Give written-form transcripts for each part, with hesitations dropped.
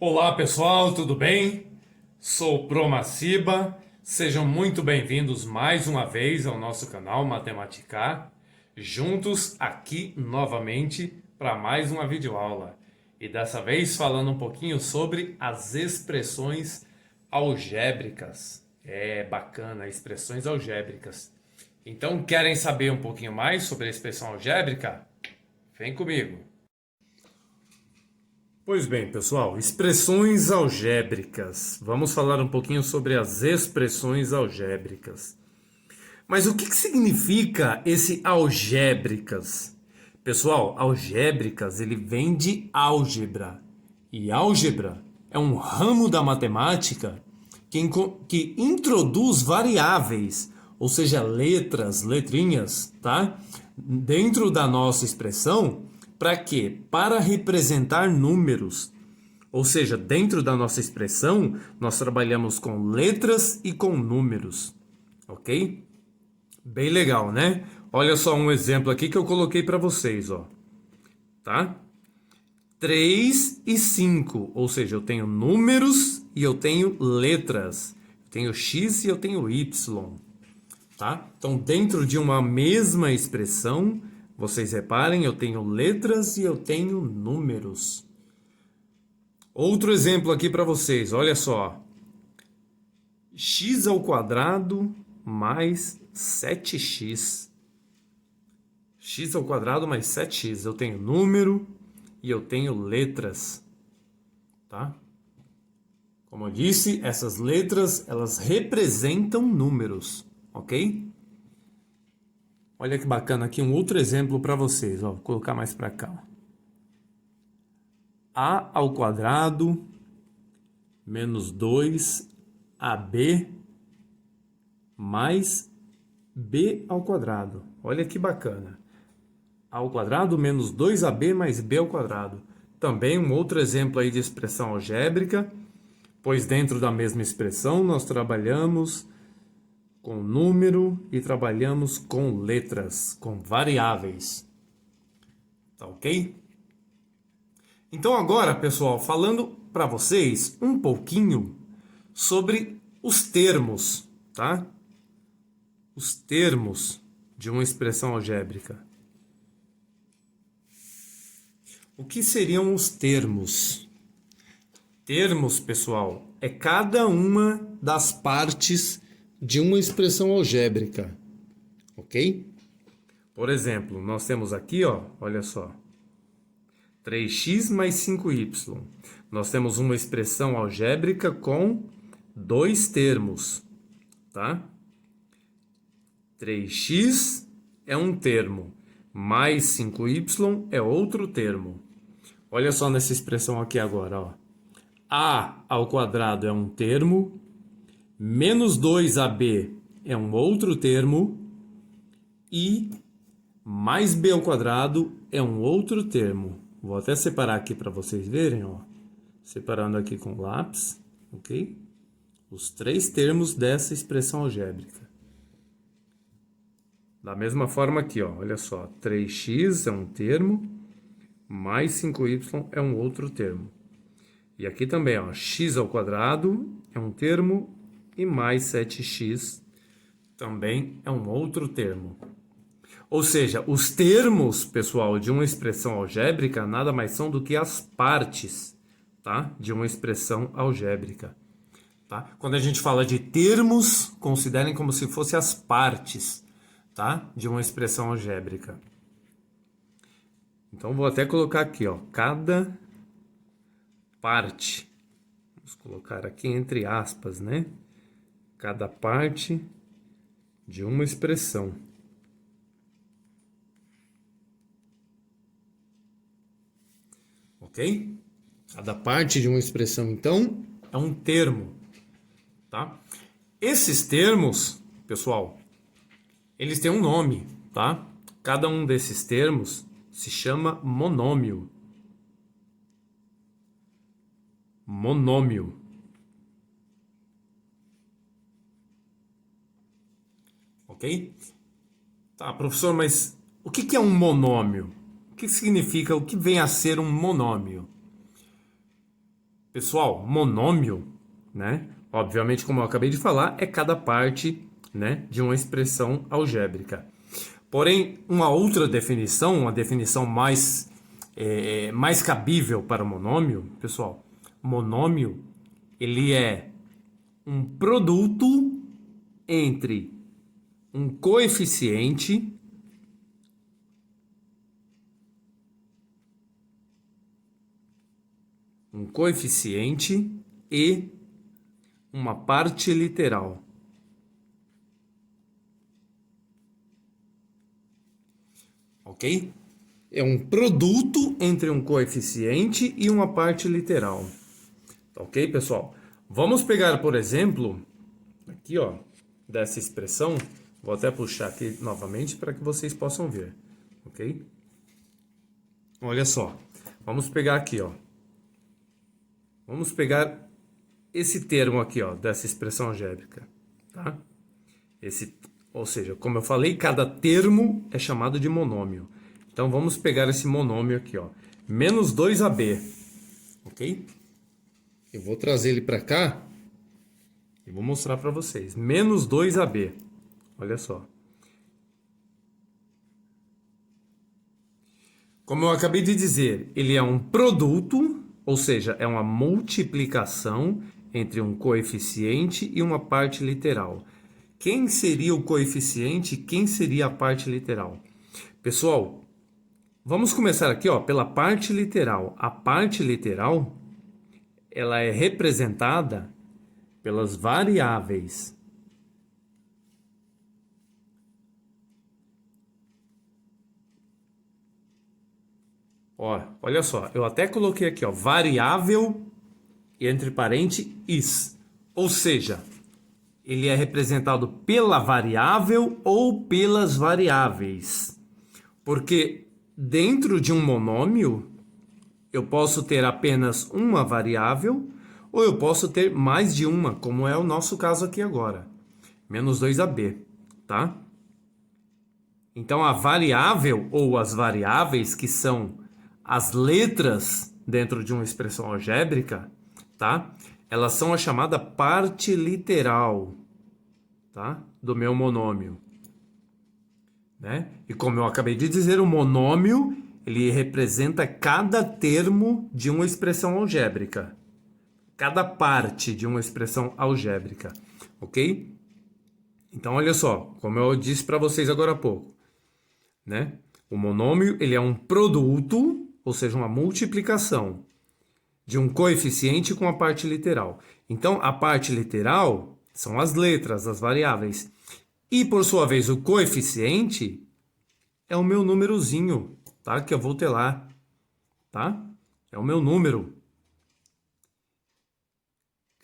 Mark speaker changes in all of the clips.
Speaker 1: Olá pessoal, tudo bem? Sou o Promaciba, sejam muito bem-vindos mais uma vez ao nosso canal Matemática. Juntos aqui novamente para mais uma videoaula. E dessa vez falando um pouquinho sobre as expressões algébricas. É bacana, expressões algébricas. Então, querem saber um pouquinho mais sobre a expressão algébrica? Vem comigo! Pois bem, pessoal, expressões algébricas. Vamos falar um pouquinho sobre as expressões algébricas. Mas o que significa esse algébricas? Pessoal, algébricas ele vem de álgebra. E álgebra é um ramo da matemática que introduz variáveis, ou seja, letras, letrinhas, tá? Dentro da nossa expressão. Para quê? Para representar números. Ou seja, dentro da nossa expressão, nós trabalhamos com letras e com números. Ok? Bem legal, né? Olha só um exemplo aqui que eu coloquei para vocês, ó. Tá? 3 e 5, ou seja, eu tenho números e eu tenho letras. Eu tenho X e eu tenho Y. Tá? Então, dentro de uma mesma expressão, vocês reparem, eu tenho letras e eu tenho números. Outro exemplo aqui para vocês, olha só. X ao quadrado mais 7x. X ao quadrado mais 7x. Eu tenho número e eu tenho letras. Tá? Como eu disse, essas letras, elas representam números, ok? Olha que bacana aqui um outro exemplo para vocês, ó. Vou colocar mais para cá. A ao quadrado menos 2AB mais B ao quadrado. Olha que bacana. A ao quadrado menos 2AB mais B ao quadrado. Também um outro exemplo aí de expressão algébrica, pois dentro da mesma expressão nós trabalhamos com número e trabalhamos com letras, com variáveis. Tá ok? Então agora, pessoal, falando para vocês um pouquinho sobre os termos, tá? Os termos de uma expressão algébrica. O que seriam os termos? Termos, pessoal, é cada uma das partes de uma expressão algébrica, ok? Por exemplo, nós temos aqui, ó, olha só, 3x mais 5y. Nós temos uma expressão algébrica com dois termos, tá? 3x é um termo, mais 5y é outro termo. Olha só nessa expressão aqui agora, ó. A ao quadrado é um termo, menos 2ab é um outro termo e mais b ao quadrado é um outro termo. Vou até separar aqui para vocês verem, ó. Separando aqui com lápis, ok? Os três termos dessa expressão algébrica. Da mesma forma aqui, ó, olha só. 3x é um termo, mais 5y é um outro termo. E aqui também, ó, x ao quadrado é um termo e mais 7x também é um outro termo. Ou seja, os termos, pessoal, de uma expressão algébrica nada mais são do que as partes, tá? De uma expressão algébrica. Tá? Quando a gente fala de termos, considerem como se fossem as partes, tá? De uma expressão algébrica. Então, vou até colocar aqui, ó, cada parte. Vamos colocar aqui entre aspas, né? Cada parte de uma expressão. Ok? Cada parte de uma expressão, então, é um termo, tá? Esses termos, pessoal, eles têm um nome, tá? Cada um desses termos se chama monômio. Monômio. Ok? Tá, professor, mas o que é um monômio? O que significa, o que vem a ser um monômio? Pessoal, monômio, né? Obviamente, como eu acabei de falar, é cada parte, né, de uma expressão algébrica. Porém, uma outra definição, uma definição mais cabível para o monômio, pessoal, monômio, ele é um produto entre um coeficiente e uma parte literal. Ok? É um produto entre um coeficiente e uma parte literal. Ok, pessoal? Vamos pegar, por exemplo, aqui, ó, dessa expressão. Vou até puxar aqui novamente para que vocês possam ver. Ok? Olha só. Vamos pegar aqui, ó. Vamos pegar esse termo aqui, ó, dessa expressão algébrica, tá? Ou seja, como eu falei, cada termo é chamado de monômio. Então vamos pegar esse monômio aqui, ó, menos 2ab, ok? Eu vou trazer ele para cá e vou mostrar para vocês. Menos 2ab, olha só. Como eu acabei de dizer, ele é um produto, ou seja, é uma multiplicação entre um coeficiente e uma parte literal. Quem seria o coeficiente e quem seria a parte literal? Pessoal, vamos começar aqui, ó, pela parte literal. A parte literal, ela é representada pelas variáveis. Ó, olha só, eu até coloquei aqui, ó, variável e entre parênteses, ou seja, ele é representado pela variável ou pelas variáveis. Porque dentro de um monômio, eu posso ter apenas uma variável ou eu posso ter mais de uma, como é o nosso caso aqui agora. Menos 2ab, tá? Então, a variável ou as variáveis, que são as letras dentro de uma expressão algébrica, tá? Elas são a chamada parte literal, tá? Do meu monômio, né? E como eu acabei de dizer, o monômio, ele representa cada termo de uma expressão algébrica. Cada parte de uma expressão algébrica, ok? Então, olha só, como eu disse para vocês agora há pouco, né? O monômio, ele é um produto, ou seja, uma multiplicação de um coeficiente com a parte literal. Então, a parte literal são as letras, as variáveis. E, por sua vez, o coeficiente é o meu númerozinho, tá? Que eu vou ter lá, tá? É o meu número.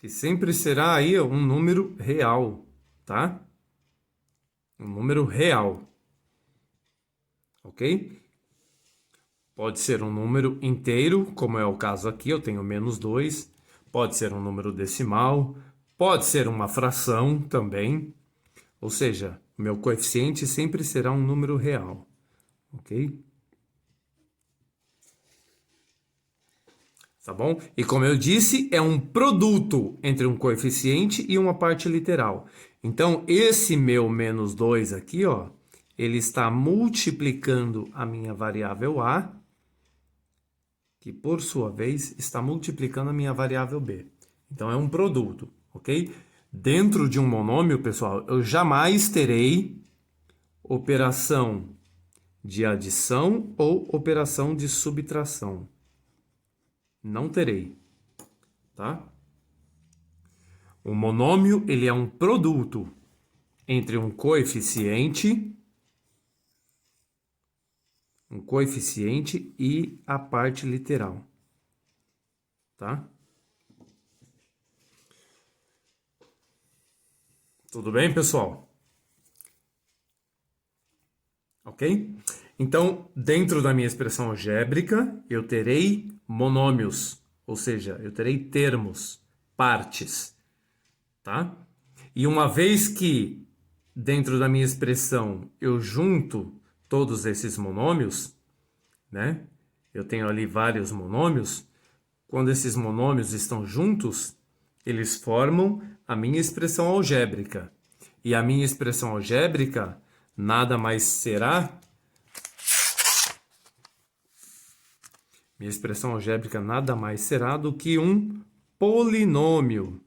Speaker 1: Que sempre será aí um número real, tá? Um número real. Ok? Pode ser um número inteiro, como é o caso aqui, eu tenho menos 2. Pode ser um número decimal. Pode ser uma fração também. Ou seja, o meu coeficiente sempre será um número real. Ok? Tá bom? E como eu disse, é um produto entre um coeficiente e uma parte literal. Então, esse meu menos 2 aqui, ó, ele está multiplicando a minha variável a, que por sua vez está multiplicando a minha variável b. Então é um produto, ok? Dentro de um monômio, pessoal, eu jamais terei operação de adição ou operação de subtração. Não terei, tá? O monômio, ele é um produto entre um coeficiente e a parte literal, tá? Tudo bem, pessoal? Ok? Então, dentro da minha expressão algébrica, eu terei monômios, ou seja, eu terei termos, partes, tá? E uma vez que dentro da minha expressão eu junto todos esses monômios, né? Eu tenho ali vários monômios. quando esses monômios estão juntos, eles formam a minha expressão algébrica. E a minha expressão algébrica nada mais será... Minha expressão algébrica nada mais será do que um polinômio.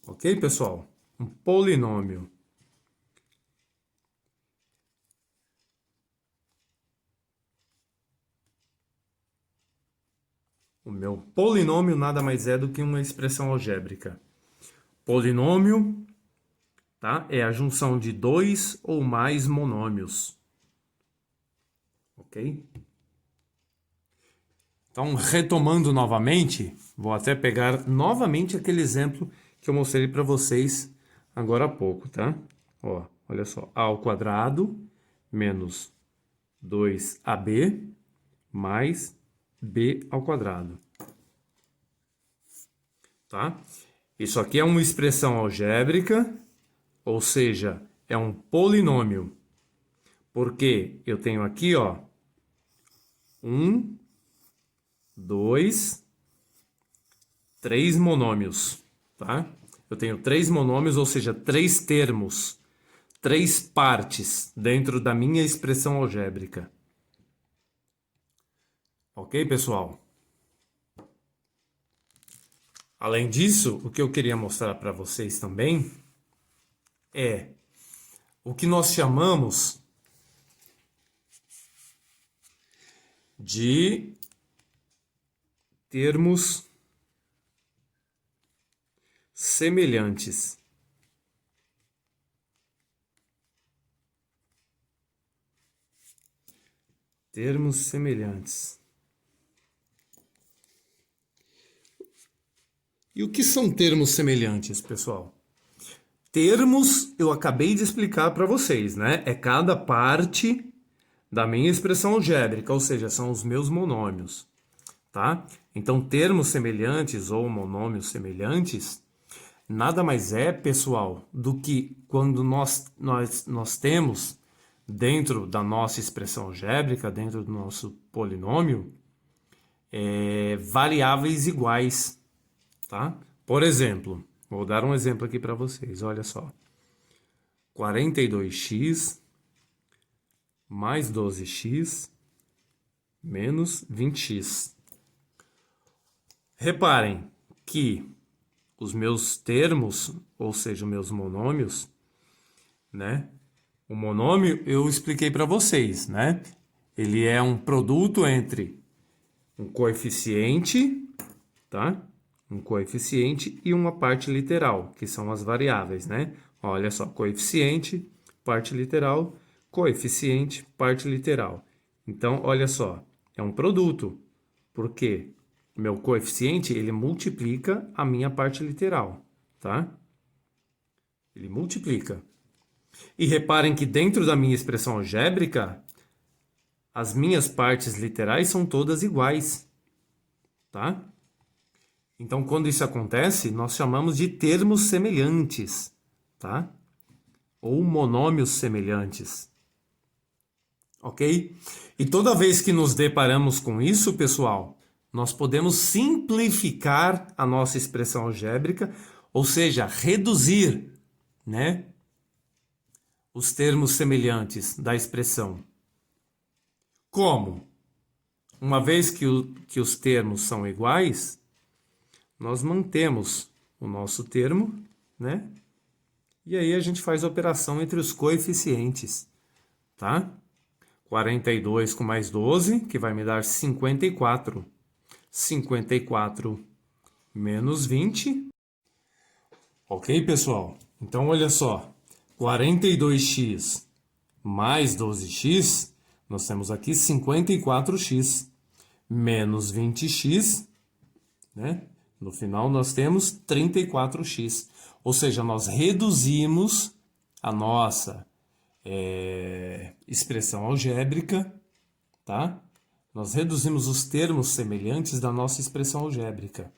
Speaker 1: Ok, pessoal? Um polinômio. O meu polinômio nada mais é do que uma expressão algébrica. Polinômio, tá? É a junção de dois ou mais monômios. Ok? Então, retomando novamente, vou até pegar novamente aquele exemplo que eu mostrei para vocês agora há pouco, tá? Ó, olha só, a ao quadrado menos 2ab mais b ao quadrado. Tá? Isso aqui é uma expressão algébrica, ou seja, é um polinômio. Porque eu tenho aqui, ó, 1, 2, 3 monômios, tá? Eu tenho 3 monômios, ou seja, 3 termos, 3 partes dentro da minha expressão algébrica. Ok, pessoal? Além disso, o que eu queria mostrar para vocês também é o que nós chamamos de termos semelhantes. Termos semelhantes. E o que são termos semelhantes, pessoal? Termos eu acabei de explicar para vocês, né? É cada parte da minha expressão algébrica, ou seja, são os meus monômios, tá? Então, termos semelhantes ou monômios semelhantes nada mais é, pessoal, do que quando nós temos dentro da nossa expressão algébrica, dentro do nosso polinômio, variáveis iguais, tá? Por exemplo, vou dar um exemplo aqui para vocês, olha só. 42x mais 12x menos 20x. Reparem que os meus termos, ou seja, os meus monômios, né? O monômio eu expliquei para vocês, né? Ele é um produto entre um coeficiente, tá? Um coeficiente e uma parte literal, que são as variáveis, né? Olha só, coeficiente, parte literal, coeficiente, parte literal. Então, olha só, é um produto, porque meu coeficiente, ele multiplica a minha parte literal, tá? Ele multiplica. E reparem que dentro da minha expressão algébrica, as minhas partes literais são todas iguais, tá? Então, quando isso acontece, nós chamamos de termos semelhantes, tá? Ou monômios semelhantes. Ok? E toda vez que nos deparamos com isso, pessoal, nós podemos simplificar a nossa expressão algébrica, ou seja, reduzir, né, os termos semelhantes da expressão. Como? Uma vez que os termos são iguais, nós mantemos o nosso termo, né? E aí a gente faz a operação entre os coeficientes, tá? 42 com mais 12, que vai me dar 54. 54 menos 20. Ok, pessoal? Então, olha só. 42x mais 12x, nós temos aqui 54x menos 20x, né? No final, nós temos 34x. Ou seja, nós reduzimos a nossa expressão algébrica, tá? Nós reduzimos os termos semelhantes da nossa expressão algébrica.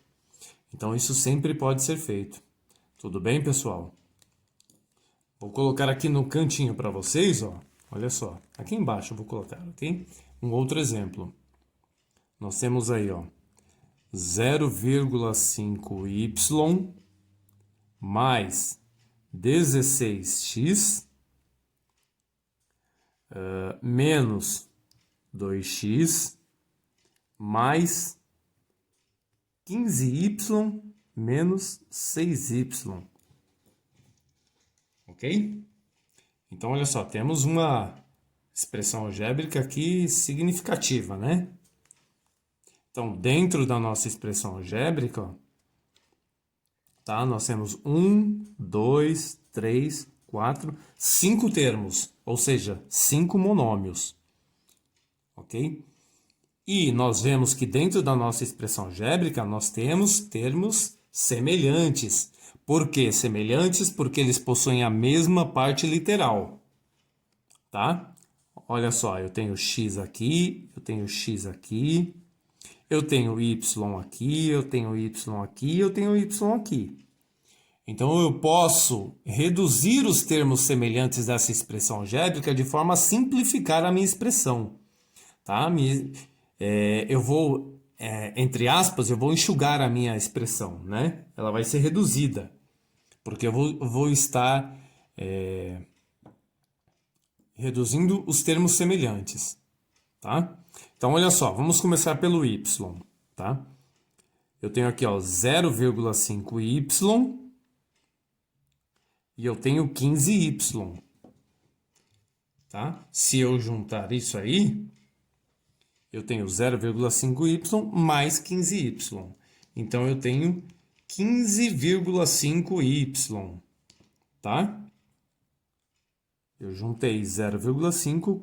Speaker 1: Então, isso sempre pode ser feito. Tudo bem, pessoal? Vou colocar aqui no cantinho para vocês, ó. olha só, aqui embaixo eu vou colocar, ok? Um outro exemplo. Nós temos aí, ó, 0,5y mais 16x menos 2x mais 15y menos 6y. Ok? Então, olha só, temos uma expressão algébrica aqui significativa, né? Então, dentro da nossa expressão algébrica, ó, tá? Nós temos 1, 2, 3, 4, 5 termos, ou seja, 5 monômios. Ok? E nós vemos que dentro da nossa expressão algébrica nós temos termos semelhantes. Por que semelhantes? Porque eles possuem a mesma parte literal. Tá? Olha só, eu tenho x aqui, eu tenho x aqui, eu tenho y aqui, eu tenho y aqui, eu tenho y aqui. Então eu posso reduzir os termos semelhantes dessa expressão algébrica de forma a simplificar a minha expressão. Tá? Eu vou, entre aspas, eu vou enxugar a minha expressão, né? Ela vai ser reduzida, porque eu vou estar reduzindo os termos semelhantes, tá? Então, olha só, vamos começar pelo y, tá? Eu tenho aqui, ó, 0,5y e eu tenho 15y, tá? Se eu juntar isso aí, eu tenho 0,5y mais 15y. Então, eu tenho 15,5y, tá? Eu juntei 0,5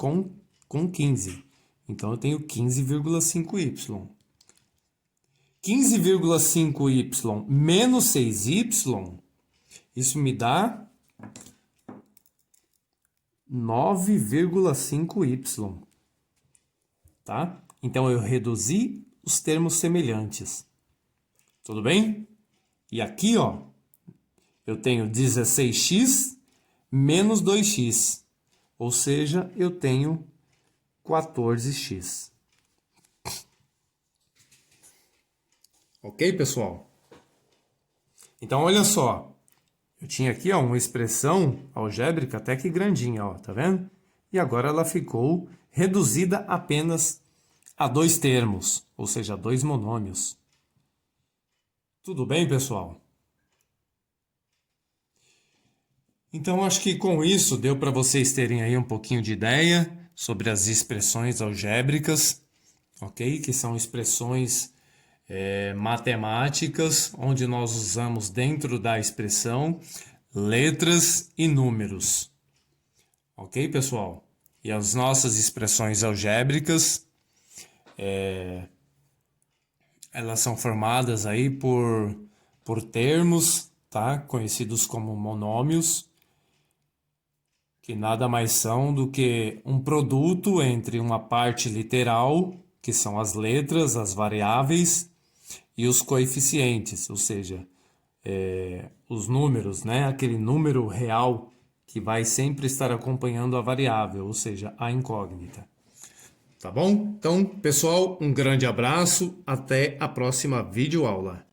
Speaker 1: com 15. Então, eu tenho 15,5y. 15,5y menos 6y, isso me dá 9,5y. Tá? Então, eu reduzi os termos semelhantes. Tudo bem? E aqui, ó, eu tenho 16x menos 2x. Ou seja, eu tenho 14x. Ok, pessoal? Então, olha só. Eu tinha aqui, ó, uma expressão algébrica até que grandinha, ó, tá vendo? E agora ela ficou reduzida apenas a 2 termos, ou seja, a 2 monômios. Tudo bem, pessoal? Então, acho que com isso deu para vocês terem aí um pouquinho de ideia sobre as expressões algébricas, ok? Que são expressões matemáticas, onde nós usamos dentro da expressão letras e números. Ok, pessoal? E as nossas expressões algébricas, elas são formadas aí por termos, tá? Conhecidos como monômios, que nada mais são do que um produto entre uma parte literal, que são as letras, as variáveis, e os coeficientes, ou seja, os números, né? Aquele número real que vai sempre estar acompanhando a variável, ou seja, a incógnita. Tá bom? Então, pessoal, um grande abraço, até a próxima videoaula.